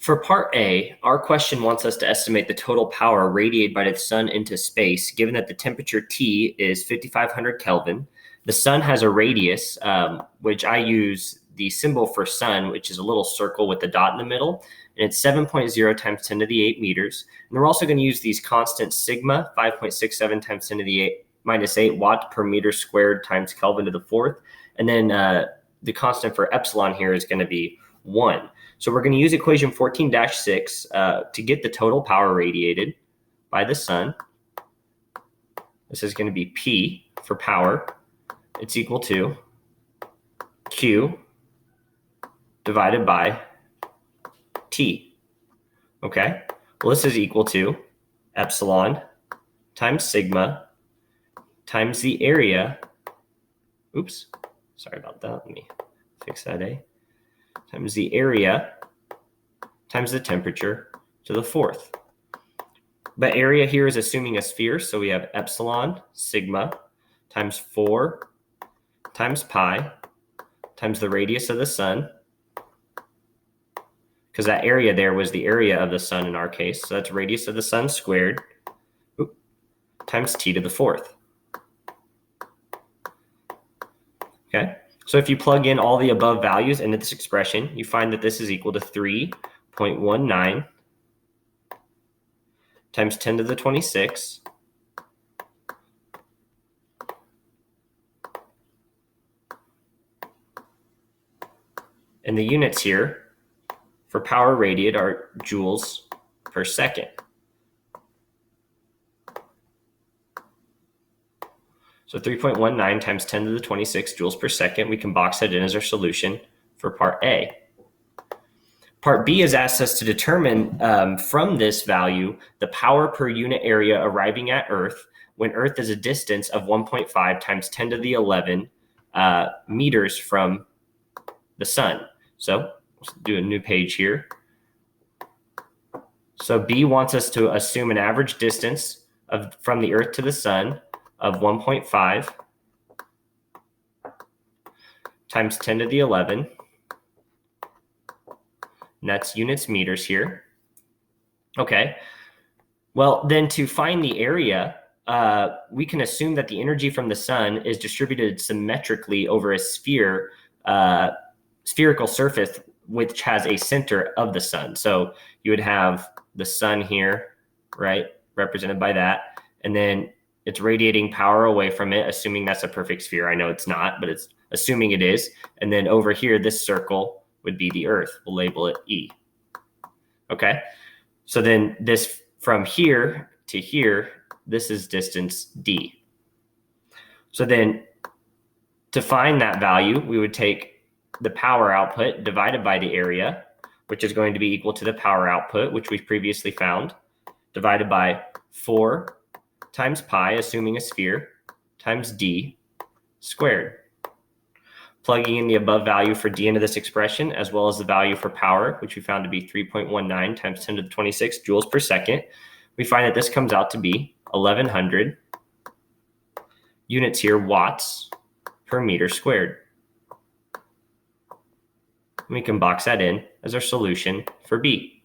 For part A, our question wants us to estimate the total power radiated by the sun into space, given that the temperature T is 5,500 Kelvin. The sun has a radius, which I use the symbol for sun, which is a little circle with a dot in the middle, and it's 7.0 times 10 to the 8 meters. And we're also going to use these constants sigma, 5.67 times 10 to the 8 minus 8 watt per meter squared times Kelvin to the fourth. And then the constant for epsilon here is going to be 1. So we're going to use equation 14-6 to get the total power radiated by the sun. This is going to be P for power. It's equal to Q divided by T. Okay, well, this is equal to epsilon times sigma times the area. Oops, sorry about that. Let me fix that A. Times the area times the temperature to the fourth. But area here is assuming a sphere, so we have epsilon sigma times 4 times pi times the radius of the sun, because that area there was the area of the sun in our case, so that's radius of the sun squared, times t to the fourth. Okay, so if you plug in all the above values into this expression, you find that this is equal to 3.19 times 10 to the 26 and the units here for power radiated are joules per second. So 3.19 times 10 to the 26 joules per second, we can box that in as our solution for part A. Part B has asked us to determine from this value the power per unit area arriving at Earth when Earth is a distance of 1.5 times 10 to the 11 meters from the sun. So let's do a new page here. So B wants us to assume an average distance from the Earth to the sun of 1.5 times 10 to the 11. And that's units meters here. Okay. Well, then to find the area, we can assume that the energy from the sun is distributed symmetrically over a sphere, spherical surface, which has a center of the sun. So you would have the sun here, right, represented by that, and then it's radiating power away from it, assuming that's a perfect sphere. I know it's not, but it's assuming it is. And then over here, this circle would be the Earth. We'll label it E. Okay, so then this from here to here, this is distance D. So then to find that value, we would take the power output divided by the area, which is going to be equal to the power output, which we previously found, divided by 4 times pi, assuming a sphere, times d squared. Plugging in the above value for d into this expression, as well as the value for power, which we found to be 3.19 times 10 to the 26 joules per second, we find that this comes out to be 1,100 units here, watts per meter squared. We can box that in as our solution for B.